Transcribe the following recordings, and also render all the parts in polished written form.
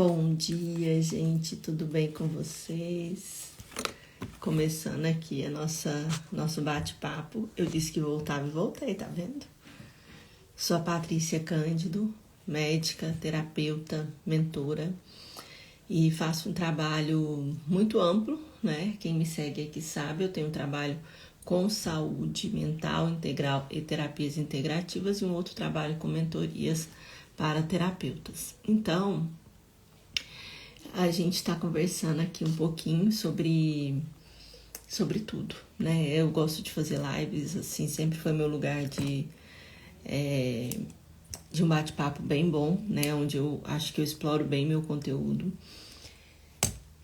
Bom dia, gente, tudo bem com vocês? Começando aqui nosso bate-papo. Eu disse que voltava e voltei, tá vendo? Sou a Patrícia Cândido, médica, terapeuta, mentora e faço um trabalho muito amplo, né? Quem me segue aqui sabe, eu tenho um trabalho com saúde mental integral e terapias integrativas e um outro trabalho com mentorias para terapeutas. Então, a gente está conversando aqui um pouquinho sobre tudo, né? Eu gosto de fazer lives, assim, sempre foi meu lugar de um bate-papo bem bom, né? Onde eu acho que eu exploro bem meu conteúdo.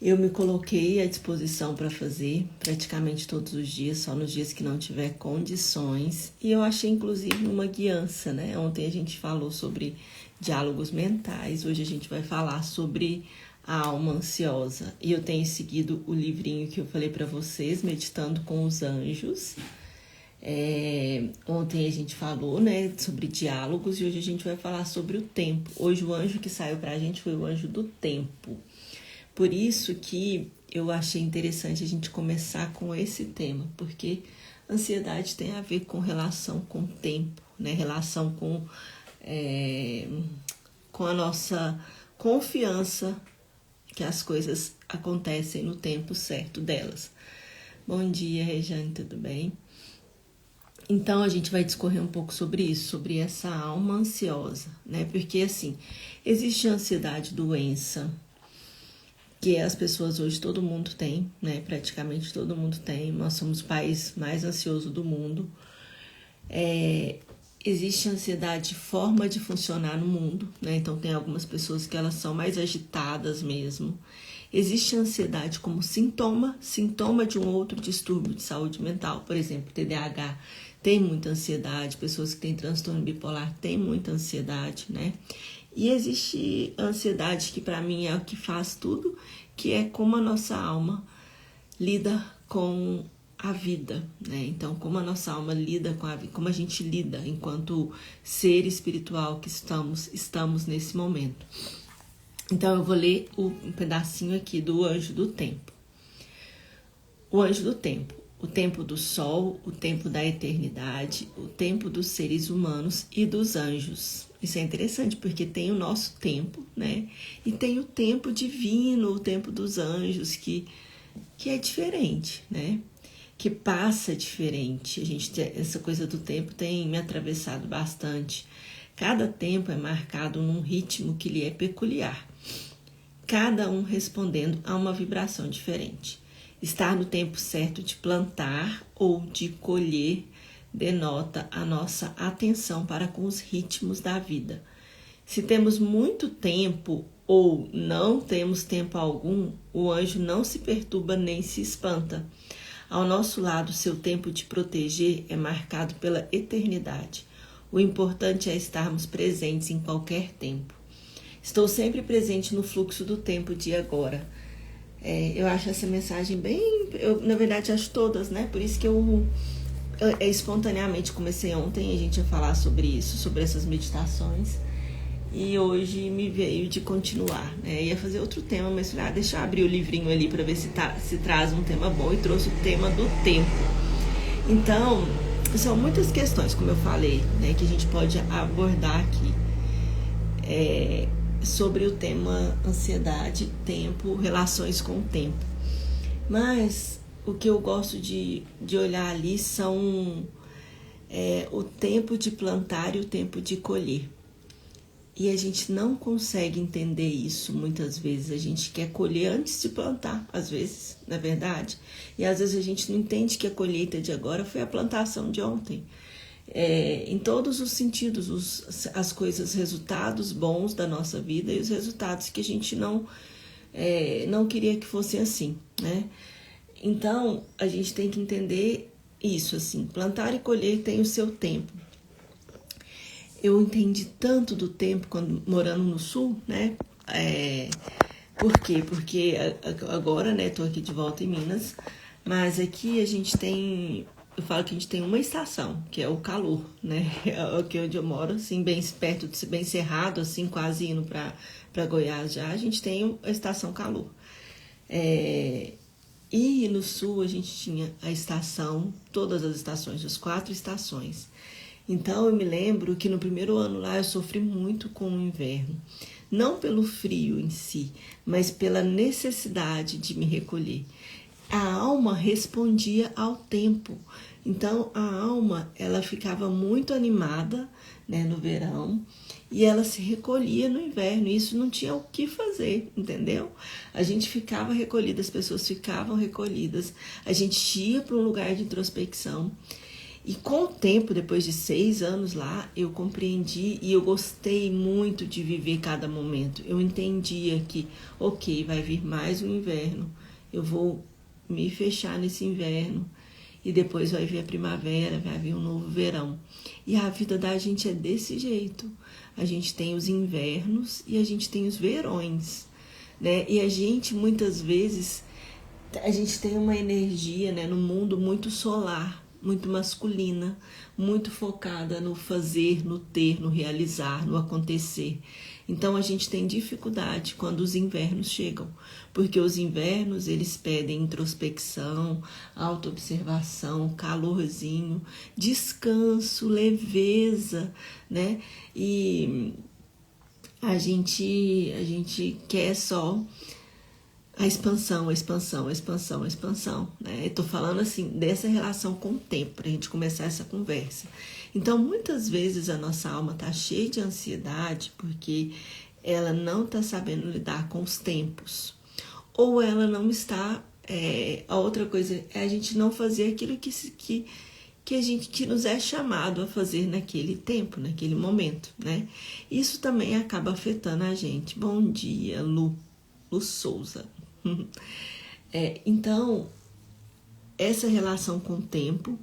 Eu me coloquei à disposição para fazer praticamente todos os dias, só nos dias que não tiver condições. E eu achei, inclusive, uma guiança, né? Ontem a gente falou sobre diálogos mentais, hoje a gente vai falar sobre a alma ansiosa. E eu tenho seguido o livrinho que eu falei para vocês, Meditando com os Anjos. Ontem a gente falou, né, sobre diálogos e hoje a gente vai falar sobre o tempo. Hoje o anjo que saiu pra gente foi o anjo do tempo. Por isso que eu achei interessante a gente começar com esse tema, porque ansiedade tem a ver com relação com o tempo, né? Relação com a nossa confiança que as coisas acontecem no tempo certo delas. Bom dia, Rejane, tudo bem? Então, a gente vai discorrer um pouco sobre isso, sobre essa alma ansiosa, né? Porque, assim, existe a ansiedade doença, que as pessoas hoje, todo mundo tem, né? Praticamente todo mundo tem. Nós somos o país mais ansioso do mundo. Existe a ansiedade, forma de funcionar no mundo, né? Então, tem algumas pessoas que elas são mais agitadas mesmo. Existe a ansiedade como sintoma de um outro distúrbio de saúde mental. Por exemplo, TDAH tem muita ansiedade, pessoas que têm transtorno bipolar têm muita ansiedade, né? E existe a ansiedade que para mim é o que faz tudo, que é como a nossa alma lida com a vida, né? Então, como a nossa alma lida com a vida, como a gente lida enquanto ser espiritual que estamos nesse momento. Então, eu vou ler um pedacinho aqui do Anjo do Tempo. O Anjo do Tempo. O tempo do sol, o tempo da eternidade, o tempo dos seres humanos e dos anjos. Isso é interessante porque tem o nosso tempo, né? E tem o tempo divino, o tempo dos anjos, que é diferente, né? Que passa diferente. Essa coisa do tempo tem me atravessado bastante. Cada tempo é marcado num ritmo que lhe é peculiar, cada um respondendo a uma vibração diferente. Estar no tempo certo de plantar ou de colher denota a nossa atenção para com os ritmos da vida. Se temos muito tempo ou não temos tempo algum, o anjo não se perturba nem se espanta. Ao nosso lado, seu tempo de proteger é marcado pela eternidade. O importante é estarmos presentes em qualquer tempo. Estou sempre presente no fluxo do tempo de agora. Eu acho essa mensagem na verdade acho todas, né? Por isso que eu espontaneamente comecei ontem a gente a falar sobre isso, sobre essas meditações. E hoje me veio de continuar, né? Ia fazer outro tema, mas falei, deixa eu abrir o livrinho ali para ver se traz um tema bom, e trouxe o tema do tempo. Então, são muitas questões, como eu falei, né, que a gente pode abordar aqui. Sobre o tema ansiedade, tempo, relações com o tempo. Mas o que eu gosto de olhar ali são o tempo de plantar e o tempo de colher. E a gente não consegue entender isso muitas vezes. A gente quer colher antes de plantar, às vezes, na verdade. E às vezes a gente não entende que a colheita de agora foi a plantação de ontem. Em todos os sentidos, as coisas, resultados bons da nossa vida e os resultados que a gente não queria que fossem assim, né? Então, a gente tem que entender isso, assim, plantar e colher tem o seu tempo. Eu entendi tanto do tempo quando morando no sul, né? Por quê? Porque agora, né, tô aqui de volta em Minas, mas aqui a gente tem... Eu falo que a gente tem uma estação, que é o calor, né? Aqui onde eu moro, assim, bem perto, bem cerrado, assim, quase indo para para Goiás já, a gente tem a estação calor. E no sul a gente tinha a estação, todas as estações, as 4 estações. Então eu me lembro que no primeiro ano lá eu sofri muito com o inverno. Não pelo frio em si, mas pela necessidade de me recolher. A alma respondia ao tempo. Então a alma, ela ficava muito animada, né, no verão, e ela se recolhia no inverno. E isso não tinha o que fazer, entendeu? A gente ficava recolhida, as pessoas ficavam recolhidas. A gente ia para um lugar de introspecção. E com o tempo, depois de 6 anos lá, eu compreendi e eu gostei muito de viver cada momento. Eu entendia que, ok, vai vir mais um inverno, eu vou me fechar nesse inverno e depois vai vir a primavera, vai vir um novo verão. E a vida da gente é desse jeito. A gente tem os invernos e a gente tem os verões, né? E a gente, muitas vezes, a gente tem uma energia, né, no mundo muito solar, muito masculina, muito focada no fazer, no ter, no realizar, no acontecer. Então a gente tem dificuldade quando os invernos chegam, porque os invernos eles pedem introspecção, autoobservação, calorzinho, descanso, leveza, né? E a gente quer só a expansão, né? Eu tô falando assim, dessa relação com o tempo, pra gente começar essa conversa. Então, muitas vezes a nossa alma tá cheia de ansiedade porque ela não tá sabendo lidar com os tempos. Ou ela não está... a outra coisa é a gente não fazer aquilo que nos é chamado a fazer naquele tempo, naquele momento, né? Isso também acaba afetando a gente. Bom dia, Lu Souza. Então, essa relação com o tempo,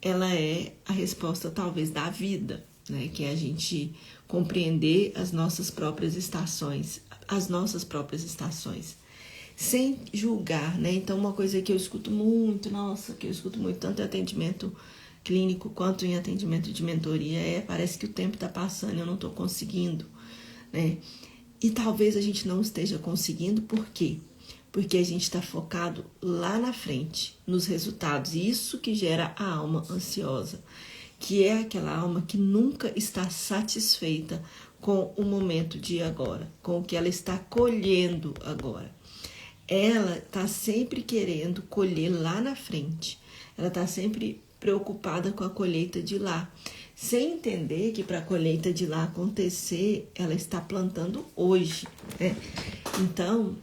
ela é a resposta talvez da vida, né? Que é a gente compreender as nossas próprias estações, sem julgar, né? Então, uma coisa que eu escuto muito, tanto em atendimento clínico quanto em atendimento de mentoria, parece que o tempo está passando e eu não estou conseguindo, né? E talvez a gente não esteja conseguindo, por quê? Porque a gente está focado lá na frente, nos resultados. E isso que gera a alma ansiosa, que é aquela alma que nunca está satisfeita com o momento de agora, com o que ela está colhendo agora. Ela está sempre querendo colher lá na frente. Ela está sempre preocupada com a colheita de lá, sem entender que para a colheita de lá acontecer, ela está plantando hoje, né? Então,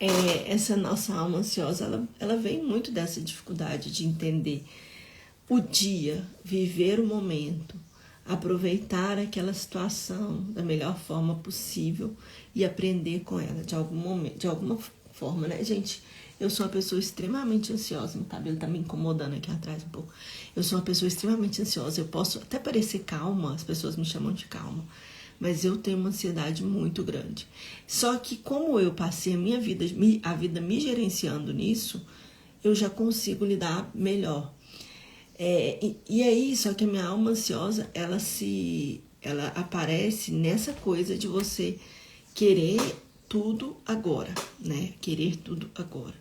essa nossa alma ansiosa, ela vem muito dessa dificuldade de entender o dia, viver o momento, aproveitar aquela situação da melhor forma possível e aprender com ela de alguma forma, né, gente? Eu sou uma pessoa extremamente ansiosa. Meu cabelo tá me incomodando aqui atrás um pouco. Eu sou uma pessoa extremamente ansiosa. Eu posso até parecer calma, as pessoas me chamam de calma, mas eu tenho uma ansiedade muito grande. Só que como eu passei a vida me gerenciando nisso, eu já consigo lidar melhor. E aí, só que a minha alma ansiosa, ela aparece nessa coisa de você querer tudo agora, né? Querer tudo agora.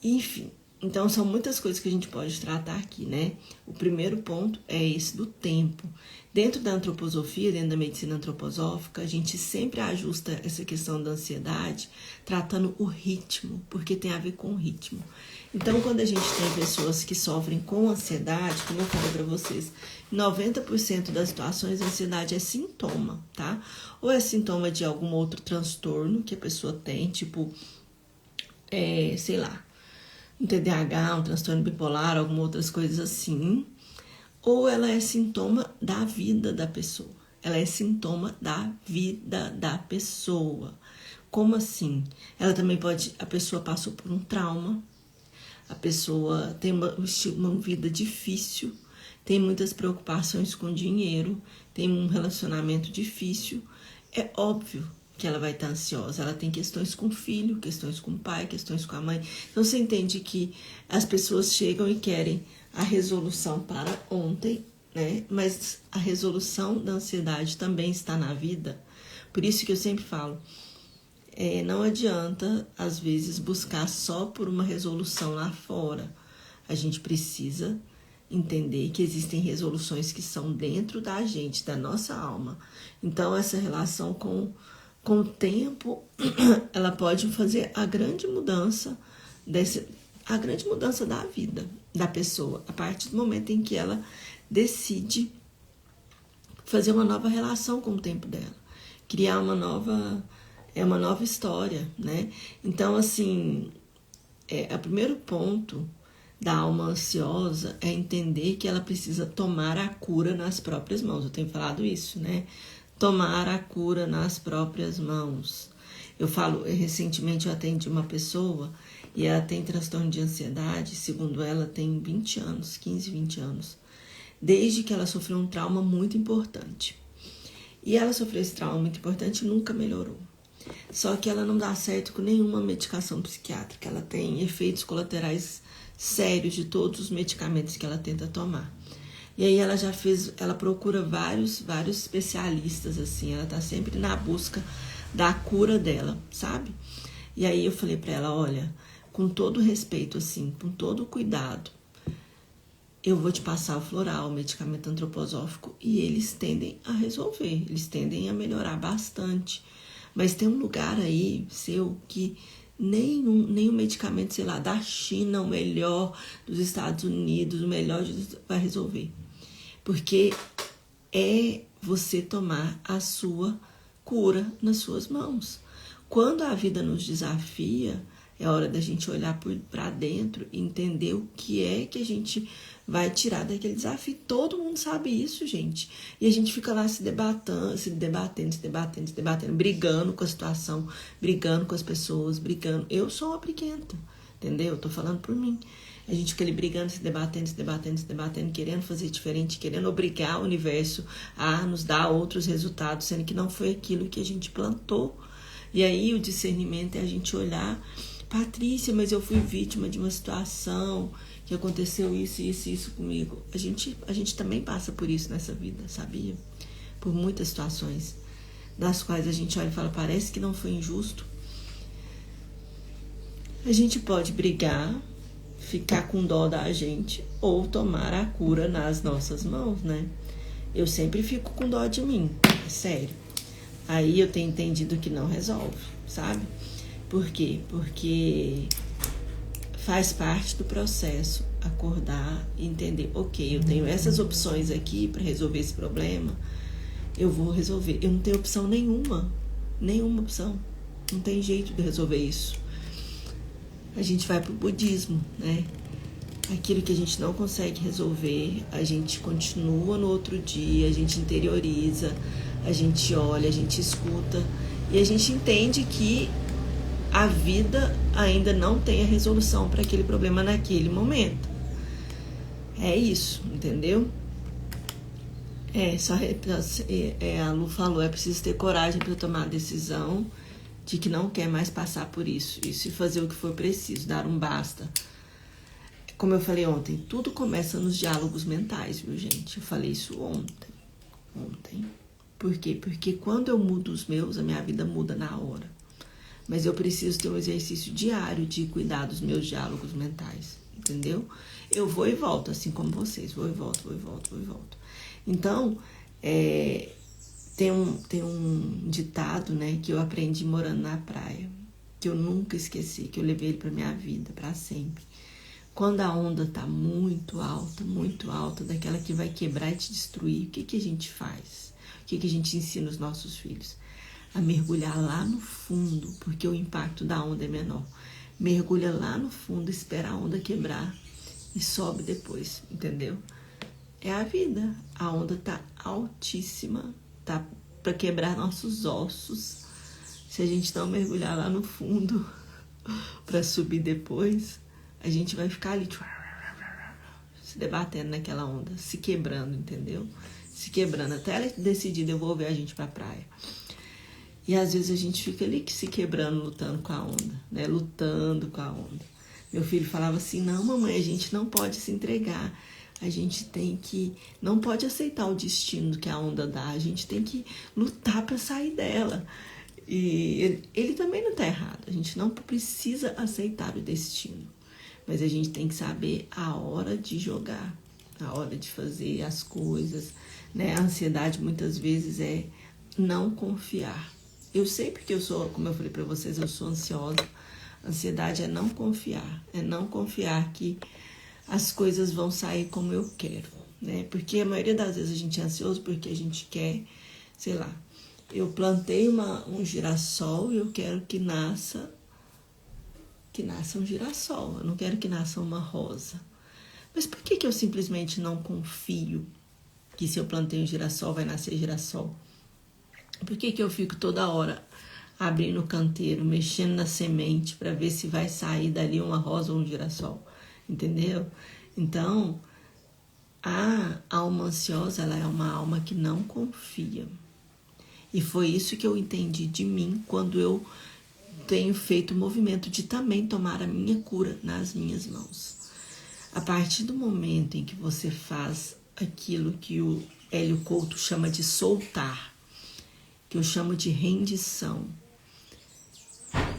Enfim, então são muitas coisas que a gente pode tratar aqui, né? O primeiro ponto é esse do tempo. Dentro da antroposofia, dentro da medicina antroposófica, a gente sempre ajusta essa questão da ansiedade tratando o ritmo, porque tem a ver com o ritmo. Então, quando a gente tem pessoas que sofrem com ansiedade, como eu falei para vocês, 90% das situações a ansiedade é sintoma, tá? Ou é sintoma de algum outro transtorno que a pessoa tem, tipo, sei lá, um TDAH, um transtorno bipolar, algumas outras coisas assim. Ou ela é sintoma da vida da pessoa. Ela é sintoma da vida da pessoa. Como assim? Ela também a pessoa passou por um trauma, a pessoa tem uma vida difícil, tem muitas preocupações com dinheiro, tem um relacionamento difícil. É óbvio que ela vai estar ansiosa. Ela tem questões com o filho, questões com o pai, questões com a mãe. Então você entende que as pessoas chegam e querem a resolução para ontem, né? Mas a resolução da ansiedade também está na vida, Por isso que eu sempre falo, não adianta, às vezes, buscar só por uma resolução lá fora. A gente precisa entender que existem resoluções que são dentro da gente, da nossa alma. Então, essa relação com o tempo, ela pode fazer a grande mudança da vida da pessoa, a partir do momento em que ela decide fazer uma nova relação com o tempo dela, criar uma nova história, né? Então, assim, o primeiro ponto da alma ansiosa é entender que ela precisa tomar a cura nas próprias mãos. Eu tenho falado isso, né? Tomar a cura nas próprias mãos. Eu falo, recentemente eu atendi uma pessoa e ela tem transtorno de ansiedade, segundo ela, tem 20 anos, 15, 20 anos, desde que ela sofreu um trauma muito importante. E ela sofreu esse trauma muito importante e nunca melhorou. Só que ela não dá certo com nenhuma medicação psiquiátrica. Ela tem efeitos colaterais sérios de todos os medicamentos que ela tenta tomar. E aí ela procura vários especialistas, assim, ela tá sempre na busca da cura dela, sabe? E aí eu falei pra ela, olha, com todo respeito, assim, com todo cuidado, eu vou te passar o floral, o medicamento antroposófico, e eles tendem a resolver, eles tendem a melhorar bastante. Mas tem um lugar aí seu que nenhum medicamento, sei lá, da China, o melhor dos Estados Unidos, o melhor vai resolver. Porque é você tomar a sua cura nas suas mãos. Quando a vida nos desafia, é hora da gente olhar para dentro e entender o que é que a gente vai tirar daquele desafio. Todo mundo sabe isso, gente. E a gente fica lá se debatendo, brigando com a situação, brigando com as pessoas, brigando. Eu sou uma briguenta, entendeu? Eu tô falando por mim. A gente fica ali brigando, se debatendo, querendo fazer diferente, querendo obrigar o universo a nos dar outros resultados, sendo que não foi aquilo que a gente plantou. E aí o discernimento é a gente olhar, Patrícia, mas eu fui vítima de uma situação que aconteceu isso comigo. A gente também passa por isso nessa vida, sabia? Por muitas situações, das quais a gente olha e fala, parece que não foi injusto. A gente pode brigar, ficar com dó da gente ou tomar a cura nas nossas mãos, né? Eu sempre fico com dó de mim, é sério. Aí eu tenho entendido que não resolve, sabe? Por quê? Porque faz parte do processo acordar e entender, ok, eu tenho essas opções aqui para resolver esse problema, eu vou resolver. Eu não tenho opção nenhuma opção. Não tem jeito de resolver isso. A gente vai pro budismo, né? Aquilo que a gente não consegue resolver, a gente continua no outro dia, a gente interioriza, a gente olha, a gente escuta e a gente entende que a vida ainda não tem a resolução para aquele problema naquele momento. É isso, entendeu? A Lu falou, é preciso ter coragem para tomar a decisão de que não quer mais passar por isso e fazer o que for preciso, dar um basta. Como eu falei ontem, tudo começa nos diálogos mentais, viu, gente? Eu falei isso ontem. Por quê? Porque quando eu mudo os meus, a minha vida muda na hora. Mas eu preciso ter um exercício diário de cuidar dos meus diálogos mentais, entendeu? Eu vou e volto, assim como vocês, vou e volto. Então, tem um ditado, né, que eu aprendi morando na praia, que eu nunca esqueci, que eu levei ele pra minha vida, pra sempre. Quando a onda tá muito alta, daquela que vai quebrar e te destruir, o que a gente faz? O que a gente ensina os nossos filhos? A mergulhar lá no fundo, porque o impacto da onda é menor. Mergulha lá no fundo, espera a onda quebrar e sobe depois, entendeu? É a vida. A onda tá altíssima, tá para quebrar nossos ossos. Se a gente não mergulhar lá no fundo para subir depois, a gente vai ficar ali se debatendo naquela onda, se quebrando, entendeu? Se quebrando até ela decidir devolver a gente para a praia. E às vezes a gente fica ali se quebrando, lutando com a onda, né? Lutando com a onda. Meu filho falava assim, não, mamãe, a gente não pode se entregar. A gente tem que, não pode aceitar o destino que a onda dá, a gente tem que lutar para sair dela. E ele também não está errado, a gente não precisa aceitar o destino, mas a gente tem que saber a hora de jogar, a hora de fazer as coisas, né? A ansiedade muitas vezes é não confiar. Eu sei porque eu sou, como eu falei para vocês, eu sou ansiosa. Ansiedade é não confiar que as coisas vão sair como eu quero, né? Porque a maioria das vezes a gente é ansioso porque a gente quer, sei lá, eu plantei um girassol e eu quero que nasça um girassol, eu não quero que nasça uma rosa. Mas por que eu simplesmente não confio que se eu plantei um girassol vai nascer girassol? Por que eu fico toda hora abrindo o canteiro, mexendo na semente para ver se vai sair dali uma rosa ou um girassol? Entendeu? Então, a alma ansiosa, ela é uma alma que não confia. E foi isso que eu entendi de mim quando eu tenho feito o movimento de também tomar a minha cura nas minhas mãos. A partir do momento em que você faz aquilo que o Hélio Couto chama de soltar, que eu chamo de rendição,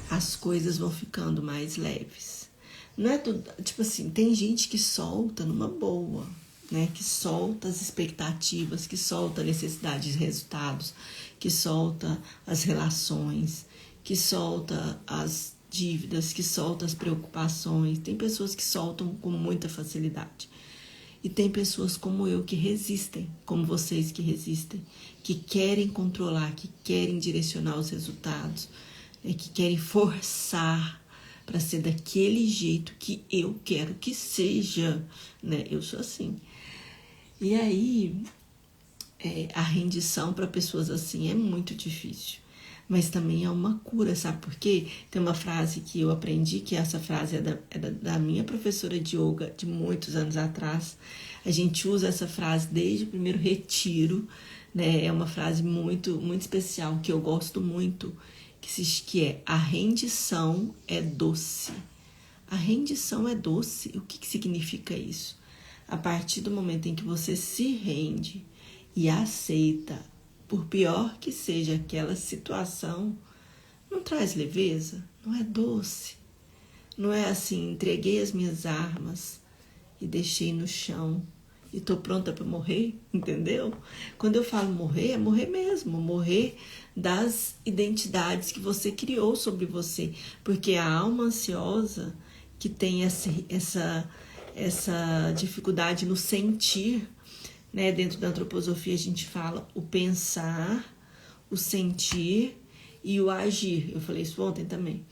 as coisas vão ficando mais leves. Não é tudo, tipo assim, tem gente que solta numa boa, né? Que solta as expectativas, que solta a necessidade de resultados, que solta as relações, que solta as dívidas, que solta as preocupações. Tem pessoas que soltam com muita facilidade. E tem pessoas como eu que resistem, como vocês que resistem, que querem controlar, que querem direcionar os resultados, que querem forçar para ser daquele jeito que eu quero que seja, né? Eu sou assim. E aí, a rendição para pessoas assim é muito difícil, mas também é uma cura, sabe por quê? Tem uma frase que eu aprendi, que essa frase é da minha professora de yoga de muitos anos atrás. A gente usa essa frase desde o primeiro retiro, né? É uma frase muito, muito especial, que eu gosto muito, que é: a rendição é doce. A rendição é doce. O que significa isso? A partir do momento em que você se rende e aceita, por pior que seja aquela situação, não traz leveza, não é doce. Não é assim, entreguei as minhas armas e deixei no chão e tô pronta para morrer, entendeu? Quando eu falo morrer, é morrer mesmo, morrer das identidades que você criou sobre você, porque a alma ansiosa que tem essa dificuldade no sentir, né? Dentro da antroposofia a gente fala o pensar, o sentir e o agir. Eu falei isso ontem também.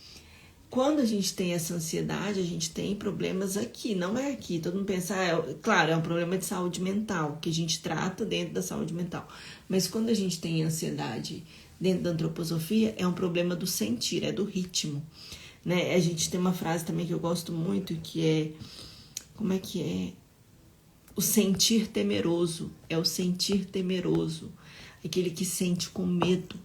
Quando a gente tem essa ansiedade, a gente tem problemas aqui, não é aqui. Todo mundo pensa, claro, é um problema de saúde mental, que a gente trata dentro da saúde mental. Mas quando a gente tem ansiedade dentro da antroposofia, é um problema do sentir, é do ritmo, né? A gente tem uma frase também que eu gosto muito, que é, como é que é? O sentir temeroso, é o sentir temeroso, aquele que sente com medo,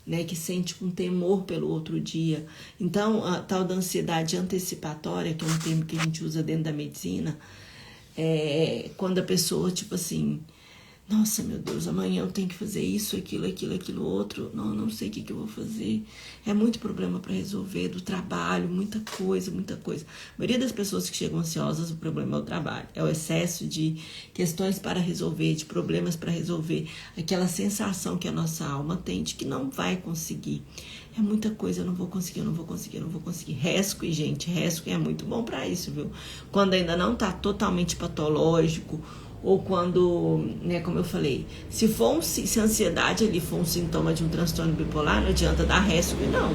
né, que sente com temor pelo outro dia. Então, a tal da ansiedade antecipatória, que é um termo que a gente usa dentro da medicina, é quando a pessoa, tipo assim, nossa, meu Deus, amanhã eu tenho que fazer isso, aquilo, outro, não sei o que eu vou fazer. É muito problema para resolver, do trabalho, muita coisa. A maioria das pessoas que chegam ansiosas, o problema é o trabalho, é o excesso de questões para resolver, de problemas para resolver, aquela sensação que a nossa alma tem de que não vai conseguir. É muita coisa, eu não vou conseguir. Rescue, gente, rescue é muito bom para isso, viu? Quando ainda não tá totalmente patológico, ou quando, né, como eu falei, se a ansiedade ali for um sintoma de um transtorno bipolar, não adianta dar rescue, não.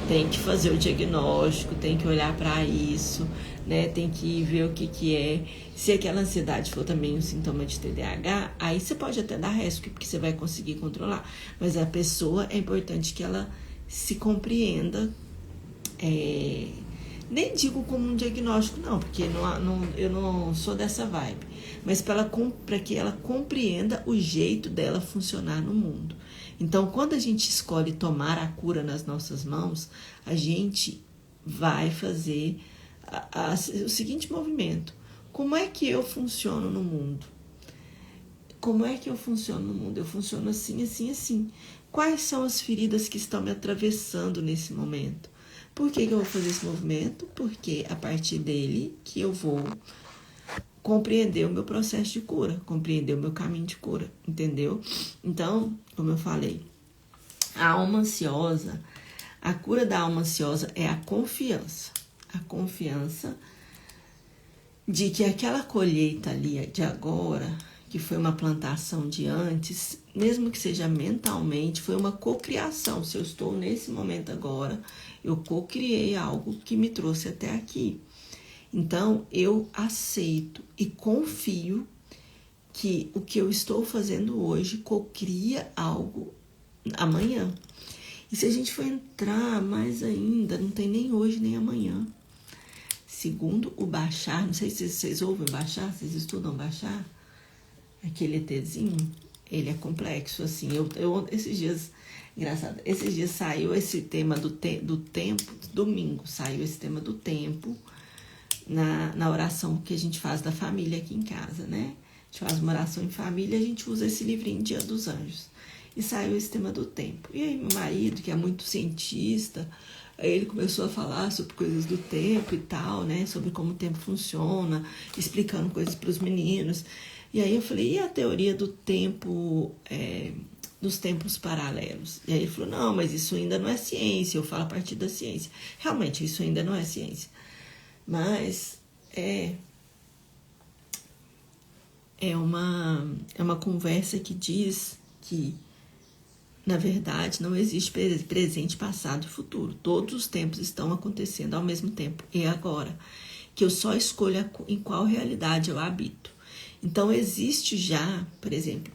Tem que fazer o diagnóstico, tem que olhar para isso, né, tem que ver o que é. Se aquela ansiedade for também um sintoma de TDAH, aí você pode até dar rescue, porque você vai conseguir controlar. Mas a pessoa, é importante que ela se compreenda, nem digo como um diagnóstico, não, porque eu não sou dessa vibe, mas para que ela compreenda o jeito dela funcionar no mundo. Então, quando a gente escolhe tomar a cura nas nossas mãos, a gente vai fazer o seguinte movimento: Como é que eu funciono no mundo? Como é que eu funciono no mundo? Eu funciono assim, assim, assim. Quais são as feridas que estão me atravessando nesse momento? Por que eu vou fazer esse movimento? Porque a partir dele que eu vou compreender o meu processo de cura, compreender o meu caminho de cura, entendeu? Então, como eu falei, a alma ansiosa, a cura da alma ansiosa é a confiança. A confiança de que aquela colheita ali de agora, que foi uma plantação de antes, mesmo que seja mentalmente, foi uma cocriação. Se eu estou nesse momento agora, eu cocriei algo que me trouxe até aqui. Então, eu aceito e confio que o que eu estou fazendo hoje cocria algo amanhã. E se a gente for entrar mais ainda, não tem nem hoje nem amanhã. Segundo o Bashar, não sei se vocês ouvem Bashar, vocês estudam Bashar, aquele ETzinho, ele é complexo, assim. Eu esses dias, engraçado, esses dias saiu esse tema do tempo, domingo saiu esse tema do tempo, na oração que a gente faz da família aqui em casa, né? A gente faz uma oração em família, a gente usa esse livrinho Dia dos Anjos. E saiu esse tema do tempo. E aí meu marido, que é muito cientista, aí ele começou a falar sobre coisas do tempo e tal, né? Sobre como o tempo funciona, explicando coisas para os meninos. E aí eu falei, e a teoria do tempo, dos tempos paralelos? E aí ele falou, não, mas isso ainda não é ciência, eu falo a partir da ciência. Realmente, isso ainda não é ciência. Mas é uma conversa que diz que, na verdade, não existe presente, passado e futuro. Todos os tempos estão acontecendo ao mesmo tempo e agora. Que eu só escolho em qual realidade eu habito. Então, existe já, por exemplo,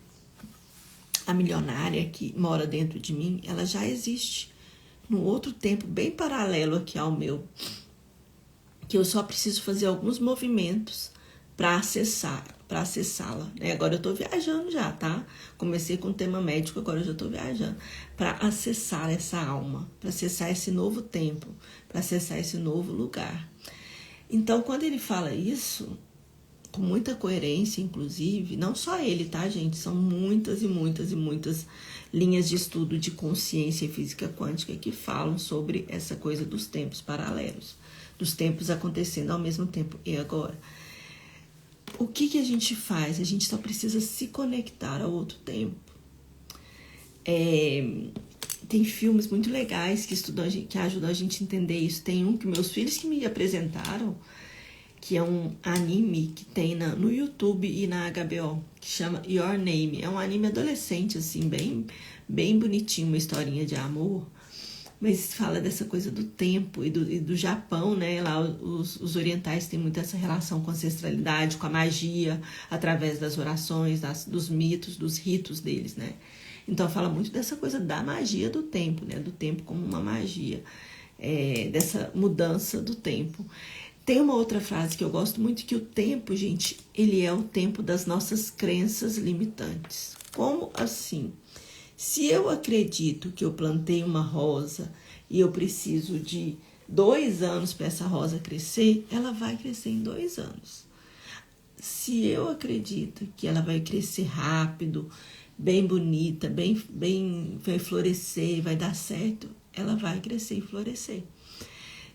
a milionária que mora dentro de mim, ela já existe num outro tempo bem paralelo aqui ao meu. Que eu só preciso fazer alguns movimentos para acessá-la. Agora eu estou viajando já, tá? Comecei com o tema médico, agora eu já estou viajando. Para acessar essa alma, para acessar esse novo tempo, para acessar esse novo lugar. Então, quando ele fala isso, com muita coerência, inclusive, não só ele, tá, gente? São muitas e muitas e muitas linhas de estudo de consciência e física quântica que falam sobre essa coisa dos tempos paralelos, dos tempos acontecendo ao mesmo tempo e agora. O que a gente faz? A gente só precisa se conectar ao outro tempo. Tem filmes muito legais que ajudam a gente a entender isso. Tem um que meus filhos que me apresentaram, que é um anime que tem no YouTube e na HBO, que chama Your Name. É um anime adolescente, assim, bem bonitinho, uma historinha de amor. Mas fala dessa coisa do tempo e do Japão, né? Lá os orientais têm muito essa relação com a ancestralidade, com a magia, através das orações, dos mitos, dos ritos deles, né? Então fala muito dessa coisa da magia do tempo, né? Do tempo como uma magia, dessa mudança do tempo. Tem uma outra frase que eu gosto muito, que o tempo, gente, ele é o tempo das nossas crenças limitantes. Como assim? Se eu acredito que eu plantei uma rosa e eu preciso de 2 anos para essa rosa crescer, ela vai crescer em 2 anos. Se eu acredito que ela vai crescer rápido, bem bonita, vai florescer, vai dar certo, ela vai crescer e florescer.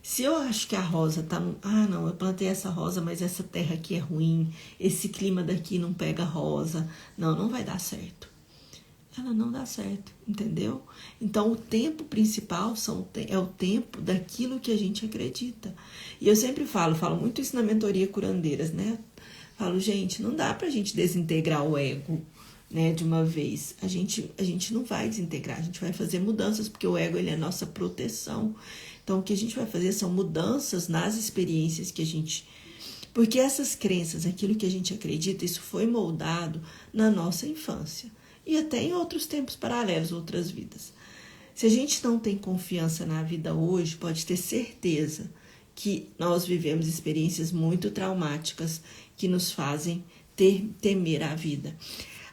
Se eu acho que a rosa tá não, eu plantei essa rosa, mas essa terra aqui é ruim, esse clima daqui não pega rosa, não vai dar certo. Ela não dá certo, entendeu? Então, o tempo principal é o tempo daquilo que a gente acredita. E eu sempre falo muito isso na mentoria Curandeiras, né? Falo, gente, não dá pra gente desintegrar o ego, né, de uma vez. A gente não vai desintegrar, a gente vai fazer mudanças, porque o ego, ele é a nossa proteção. Então, o que a gente vai fazer são mudanças nas experiências que a gente... Porque essas crenças, aquilo que a gente acredita, isso foi moldado na nossa infância. E até em outros tempos paralelos, outras vidas. Se a gente não tem confiança na vida hoje, pode ter certeza que nós vivemos experiências muito traumáticas que nos fazem temer a vida.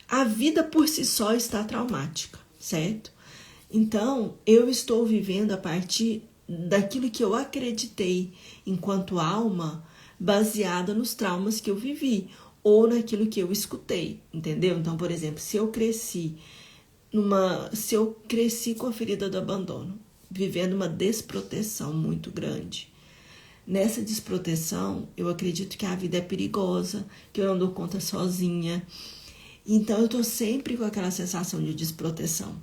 A vida por si só está traumática, certo? Então, eu estou vivendo a partir daquilo que eu acreditei enquanto alma baseada nos traumas que eu vivi ou naquilo que eu escutei, entendeu? Então, por exemplo, se eu cresci com a ferida do abandono, vivendo uma desproteção muito grande. Nessa desproteção, eu acredito que a vida é perigosa, que eu não dou conta sozinha. Então, eu tô sempre com aquela sensação de desproteção.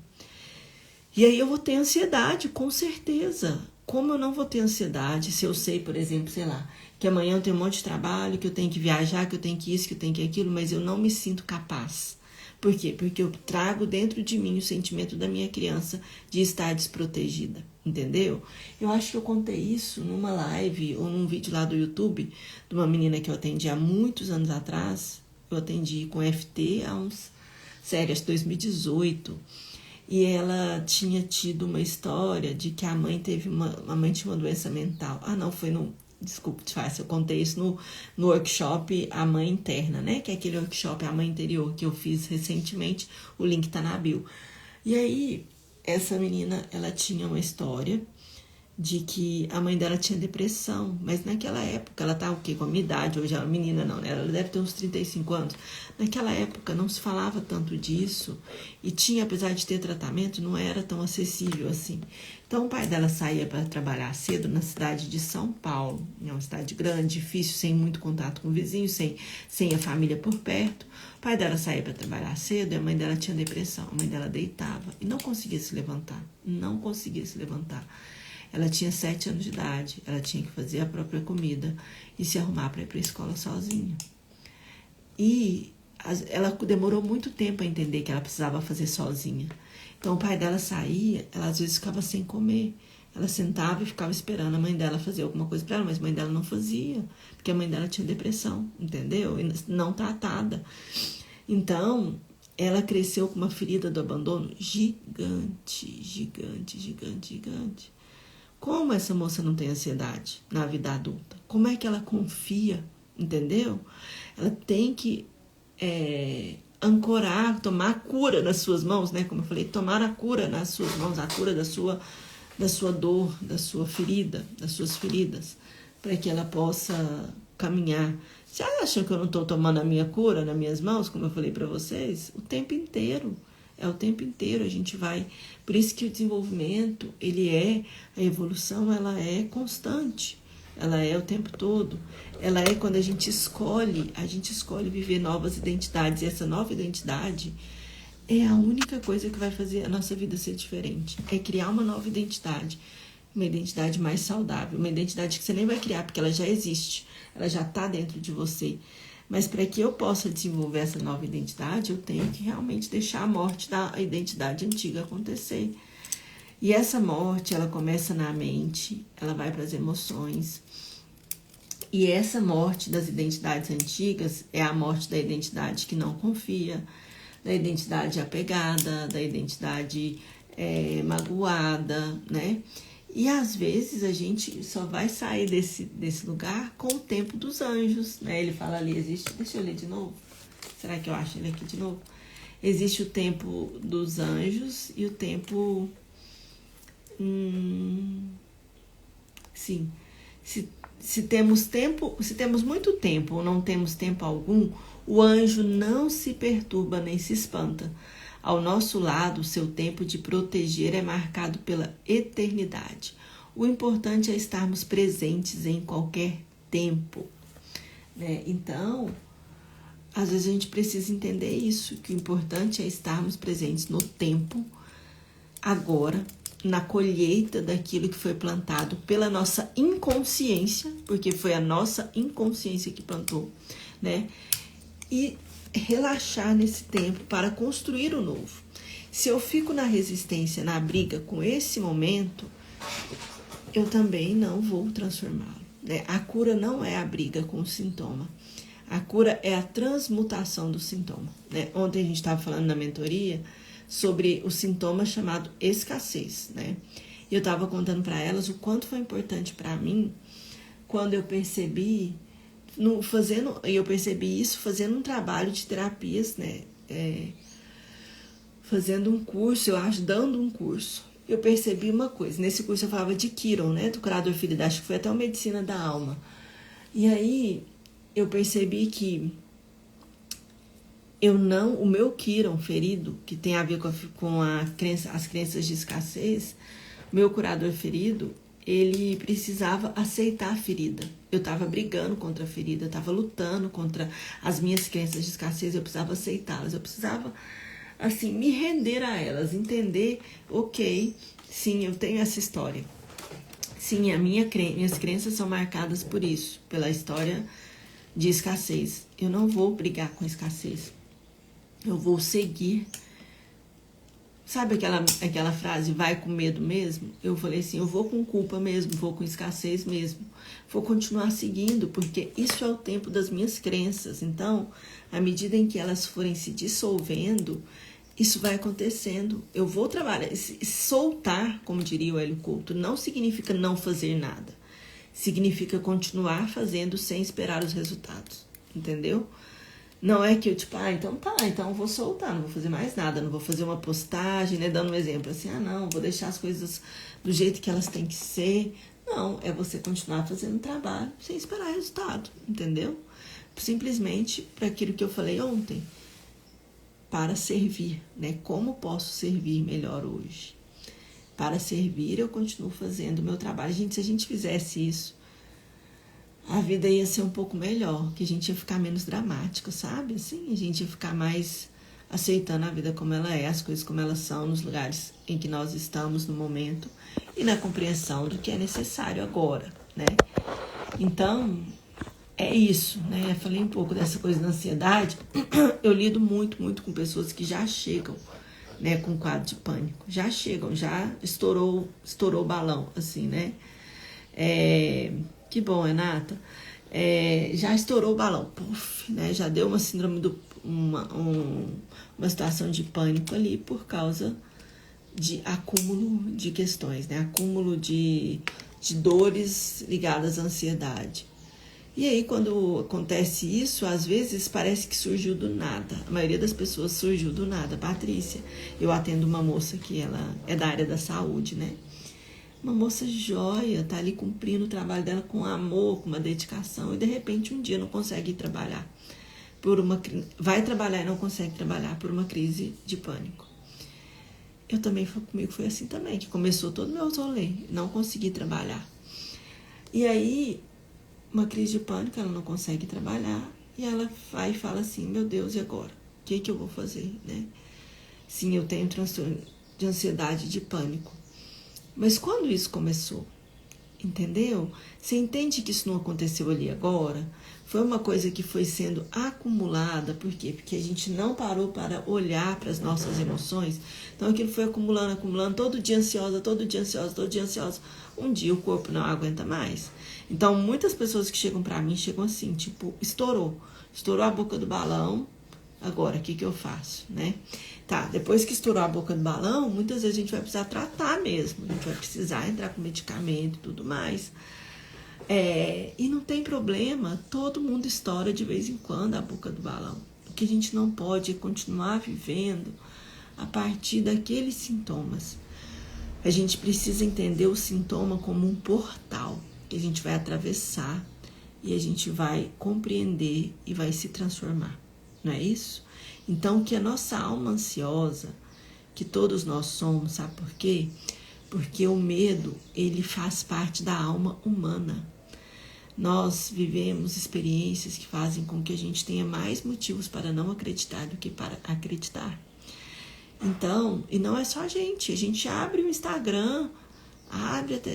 E aí eu vou ter ansiedade, com certeza. Como eu não vou ter ansiedade se eu sei, por exemplo, sei lá, que amanhã eu tenho um monte de trabalho, que eu tenho que viajar, que eu tenho que isso, que eu tenho que aquilo, mas eu não me sinto capaz. Por quê? Porque eu trago dentro de mim o sentimento da minha criança de estar desprotegida, entendeu? Eu acho que eu contei isso numa live ou num vídeo lá do YouTube de uma menina que eu atendi há muitos anos atrás. Eu atendi com FT há acho que 2018. E ela tinha tido uma história de que a mãe tinha uma doença mental. Desculpa, eu contei isso no workshop A Mãe Interna, né? Que é aquele workshop A Mãe Interior que eu fiz recentemente, o link tá na bio. E aí, essa menina, ela tinha uma história de que a mãe dela tinha depressão, mas naquela época, ela tá o quê? Com a minha idade, hoje ela é menina não, né? Ela deve ter uns 35 anos. Naquela época não se falava tanto disso e tinha, apesar de ter tratamento, não era tão acessível assim. Então o pai dela saía para trabalhar cedo na cidade de São Paulo, é uma cidade grande, difícil, sem muito contato com vizinhos, sem a família por perto. O pai dela saía para trabalhar cedo e a mãe dela tinha depressão. A mãe dela deitava e não conseguia se levantar, não conseguia se levantar. Ela tinha 7 anos de idade, ela tinha que fazer a própria comida e se arrumar para ir para a escola sozinha. E ela demorou muito tempo a entender que ela precisava fazer sozinha. Então o pai dela saía, ela às vezes ficava sem comer. Ela sentava e ficava esperando a mãe dela fazer alguma coisa para ela, mas a mãe dela não fazia, porque a mãe dela tinha depressão, entendeu? E não tratada. Então, ela cresceu com uma ferida do abandono gigante, gigante, gigante, gigante. Como essa moça não tem ansiedade na vida adulta? Como é que ela confia, entendeu? Ela tem que ancorar, tomar a cura nas suas mãos, né? Como eu falei, tomar a cura nas suas mãos, a cura da sua dor, da sua ferida, das suas feridas, para que ela possa caminhar. Você acha que eu não estou tomando a minha cura nas minhas mãos, como eu falei para vocês? O tempo inteiro. É o tempo inteiro a gente vai. Por isso que o desenvolvimento, a evolução, ela é constante. Ela é o tempo todo. Ela é quando a gente escolhe viver novas identidades. E essa nova identidade é a única coisa que vai fazer a nossa vida ser diferente. É criar uma nova identidade. Uma identidade mais saudável. Uma identidade que você nem vai criar, porque ela já existe. Ela já está dentro de você. Mas para que eu possa desenvolver essa nova identidade, eu tenho que realmente deixar a morte da identidade antiga acontecer. E essa morte, ela começa na mente, ela vai para as emoções. E essa morte das identidades antigas é a morte da identidade que não confia, da identidade apegada, da identidade magoada, né? E às vezes a gente só vai sair desse lugar com o tempo dos anjos, né? Ele fala ali, deixa eu ler de novo. Será que eu acho ele aqui de novo? Existe o tempo dos anjos e o tempo... Sim. Se temos muito tempo ou não temos tempo algum, o anjo não se perturba nem se espanta. Ao nosso lado, o seu tempo de proteger é marcado pela eternidade. O importante é estarmos presentes em qualquer tempo, né? Então, às vezes a gente precisa entender isso, que o importante é estarmos presentes no tempo, agora, na colheita daquilo que foi plantado pela nossa inconsciência, porque foi a nossa inconsciência que plantou, né? E relaxar nesse tempo para construir o novo. Se eu fico na resistência, na briga com esse momento, eu também não vou transformá-lo, né? A cura não é a briga com o sintoma. A cura é a transmutação do sintoma, né? Ontem a gente estava falando na mentoria sobre o sintoma chamado escassez, né? E eu estava contando para elas o quanto foi importante para mim quando eu percebi eu percebi isso fazendo um trabalho de terapias, né? Fazendo um curso, dando um curso. Eu percebi uma coisa. Nesse curso eu falava de Kiron, né? Do curador Filho, acho que foi até o Medicina da Alma. E aí eu percebi que o meu Quiron ferido, que tem a ver com as crenças de escassez, meu curador ferido, ele precisava aceitar a ferida. Eu estava brigando contra a ferida, eu estava lutando contra as minhas crenças de escassez, eu precisava aceitá-las, eu precisava, assim, me render a elas, entender, ok, sim, eu tenho essa história. Sim, minhas crenças são marcadas por isso, pela história de escassez. Eu não vou brigar com escassez. Eu vou seguir. Sabe aquela frase, vai com medo mesmo? Eu falei assim, eu vou com culpa mesmo, vou com escassez mesmo. Vou continuar seguindo, porque isso é o tempo das minhas crenças. Então, à medida em que elas forem se dissolvendo, isso vai acontecendo. Eu vou trabalhar. Soltar, como diria o Hélio Couto, não significa não fazer nada. Significa continuar fazendo sem esperar os resultados. Entendeu? Não é que eu, tipo, então eu vou soltar, não vou fazer mais nada, não vou fazer uma postagem, né, dando um exemplo, assim, não, vou deixar as coisas do jeito que elas têm que ser. Não, é você continuar fazendo trabalho sem esperar resultado, entendeu? Simplesmente para aquilo que eu falei ontem, para servir, né, como posso servir melhor hoje? Para servir, eu continuo fazendo o meu trabalho. Gente, se a gente fizesse isso, a vida ia ser um pouco melhor, que a gente ia ficar menos dramático, sabe? Assim, a gente ia ficar mais aceitando a vida como ela é, as coisas como elas são, nos lugares em que nós estamos no momento e na compreensão do que é necessário agora, né? Então, é isso, né? Eu falei um pouco dessa coisa da ansiedade. Eu lido muito com pessoas que já chegam, né, com quadro de pânico. Já chegam, já estourou o balão, assim, né? Que bom, Renata. Já estourou o balão, puf, né? Já deu uma síndrome uma situação de pânico ali por causa de acúmulo de questões, né? Acúmulo de dores ligadas à ansiedade. E aí, quando acontece isso, às vezes parece que surgiu do nada. A maioria das pessoas surgiu do nada. Patrícia, eu atendo uma moça que ela é da área da saúde, né? Uma moça joia, tá ali cumprindo o trabalho dela com amor, com uma dedicação, e de repente um dia não consegue ir trabalhar. Vai trabalhar e não consegue trabalhar por uma crise de pânico. Comigo foi assim também, que começou todo o meu rolê, não consegui trabalhar. E aí, uma crise de pânico, ela não consegue trabalhar, e ela vai e fala assim, meu Deus, e agora? O que eu vou fazer, né? Sim, eu tenho transtorno de ansiedade e de pânico. Mas quando isso começou? Entendeu? Você entende que isso não aconteceu ali agora? Foi uma coisa que foi sendo acumulada. Por quê? Porque a gente não parou para olhar para as nossas emoções. Então aquilo foi acumulando, todo dia ansiosa. Um dia o corpo não aguenta mais. Então muitas pessoas que chegam para mim, chegam assim, tipo, estourou a boca do balão, agora o que eu faço, né? Tá, depois que estourou a boca do balão, muitas vezes a gente vai precisar tratar mesmo, a gente vai precisar entrar com medicamento e tudo mais. E não tem problema, todo mundo estoura de vez em quando a boca do balão. O que a gente não pode é continuar vivendo a partir daqueles sintomas. A gente precisa entender o sintoma como um portal que a gente vai atravessar e a gente vai compreender e vai se transformar, não é isso? Então, que a nossa alma ansiosa, que todos nós somos, sabe por quê? Porque o medo, ele faz parte da alma humana. Nós vivemos experiências que fazem com que a gente tenha mais motivos para não acreditar do que para acreditar. Então, e não é só a gente abre o Instagram,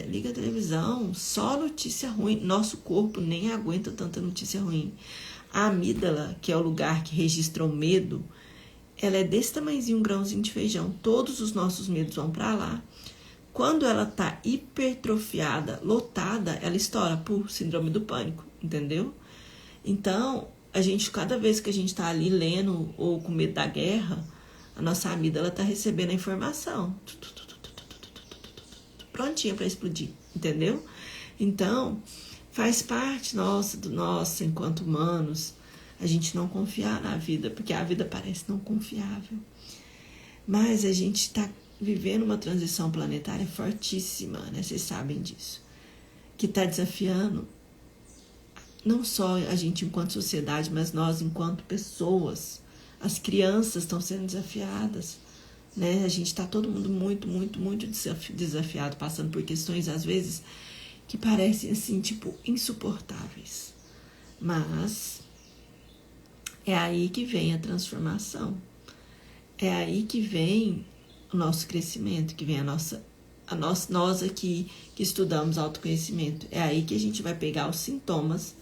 liga a televisão, só notícia ruim. Nosso corpo nem aguenta tanta notícia ruim. A amígdala, que é o lugar que registra o medo, ela é desse tamanhozinho, um grãozinho de feijão. Todos os nossos medos vão para lá. Quando ela está hipertrofiada, lotada, ela estoura por síndrome do pânico, entendeu? Então, cada vez que a gente está ali lendo ou com medo da guerra, a nossa amígdala está recebendo a informação. Prontinha para explodir, entendeu? Então, faz parte nossa, enquanto humanos, a gente não confiar na vida, porque a vida parece não confiável. Mas a gente está vivendo uma transição planetária fortíssima, né? Vocês sabem disso. Que está desafiando não só a gente enquanto sociedade, mas nós enquanto pessoas. As crianças estão sendo desafiadas, né? A gente está todo mundo muito desafiado, passando por questões, às vezes, que parecem, assim, tipo, insuportáveis. Mas é aí que vem a transformação. É aí que vem o nosso crescimento, que vem nós aqui que estudamos autoconhecimento. É aí que a gente vai pegar os sintomas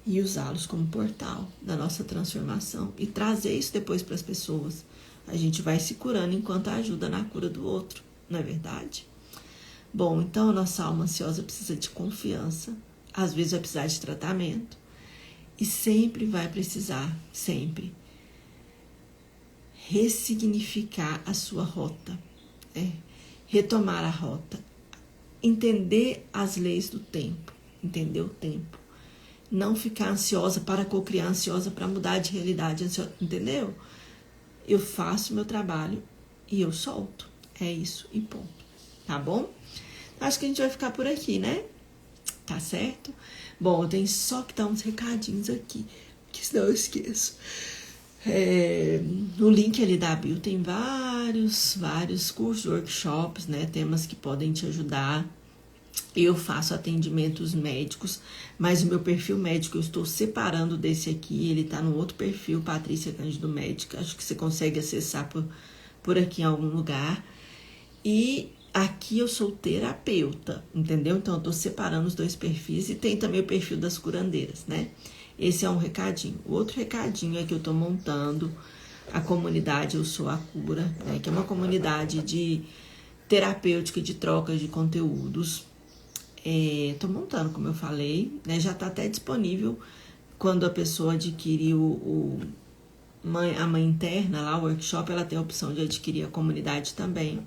e usá-los como portal da nossa transformação e trazer isso depois para as pessoas. A gente vai se curando enquanto ajuda na cura do outro, não é verdade? Bom, então a nossa alma ansiosa precisa de confiança, às vezes vai precisar de tratamento e sempre vai precisar, sempre, ressignificar a sua rota, retomar a rota, entender as leis do tempo, entender o tempo. Não ficar ansiosa para cocriar, ansiosa para mudar de realidade, ansiosa, entendeu? Eu faço meu trabalho e eu solto. É isso e ponto. Tá bom? Acho que a gente vai ficar por aqui, né? Tá certo? Bom, eu tenho só que dar uns recadinhos aqui, que senão eu esqueço. No link ali da bio tem vários cursos, workshops, né? Temas que podem te ajudar. Eu faço atendimentos médicos, mas o meu perfil médico eu estou separando desse aqui. Ele está no outro perfil, Patrícia Cândido Médica. Acho que você consegue acessar por aqui em algum lugar. E aqui eu sou terapeuta, entendeu? Então eu estou separando os dois perfis e tem também o perfil das curandeiras, né? Esse é um recadinho. O outro recadinho é que eu estou montando a comunidade Eu Sou a Cura, né? Que é uma comunidade de terapêutica, de trocas de conteúdos. Tô montando, como eu falei, né? Já está até disponível quando a pessoa adquirir a mãe interna lá, o workshop, ela tem a opção de adquirir a comunidade também.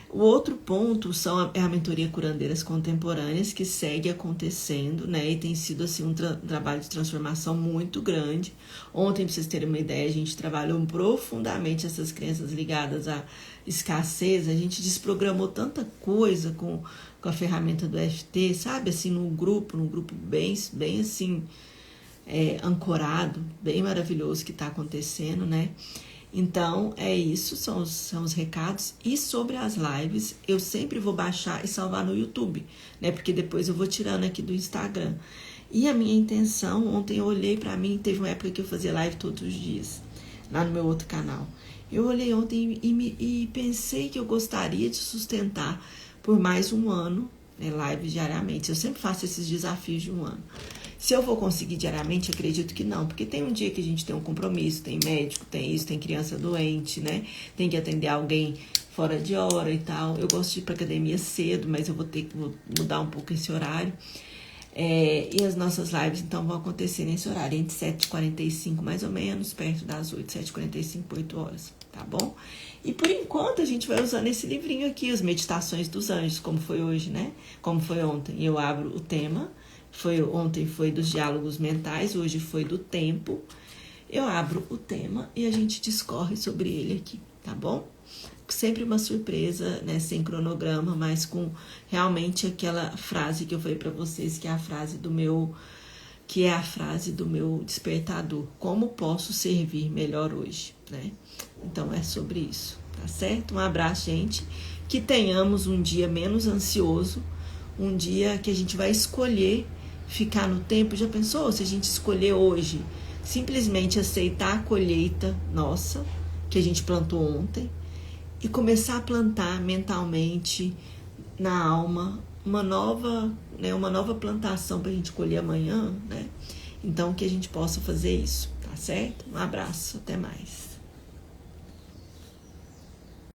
O outro ponto é a mentoria Curandeiras Contemporâneas, que segue acontecendo, né? E tem sido assim um trabalho de transformação muito grande. Ontem, para vocês terem uma ideia, a gente trabalhou profundamente essas crenças ligadas à escassez. A gente desprogramou tanta coisa com a ferramenta do FT, sabe? Assim, num grupo bem assim, ancorado, bem maravilhoso que está acontecendo, né? Então, é isso, são os recados. E sobre as lives, eu sempre vou baixar e salvar no YouTube, né? Porque depois eu vou tirando aqui do Instagram. E a minha intenção, ontem eu olhei pra mim, teve uma época que eu fazia live todos os dias, lá no meu outro canal. Eu olhei ontem e pensei que eu gostaria de sustentar por mais um ano, né, lives diariamente. Eu sempre faço esses desafios de um ano. Se eu vou conseguir diariamente, acredito que não, porque tem um dia que a gente tem um compromisso, tem médico, tem isso, tem criança doente, né? Tem que atender alguém fora de hora e tal. Eu gosto de ir pra academia cedo, mas eu vou ter que mudar um pouco esse horário. E as nossas lives, então, vão acontecer nesse horário, entre 7h45 mais ou menos, perto das 8, 7h45, 8 horas, tá bom? E por enquanto a gente vai usando esse livrinho aqui, as Meditações dos Anjos, como foi hoje, né? Como foi ontem. Eu abro o tema. Ontem foi dos diálogos mentais, hoje foi do tempo. Eu abro o tema e a gente discorre sobre ele aqui, tá bom? Sempre uma surpresa, né? Sem cronograma, mas com realmente aquela frase que eu falei para vocês, que é a frase do meu despertador. Como posso servir melhor hoje, né? Então é sobre isso, tá certo? Um abraço, gente. Que tenhamos um dia menos ansioso, um dia que a gente vai escolher ficar no tempo. Já pensou se a gente escolher hoje simplesmente aceitar a colheita nossa que a gente plantou ontem e começar a plantar mentalmente na alma uma nova plantação para a gente colher amanhã, né? Então que a gente possa fazer isso, tá certo? Um abraço, até mais.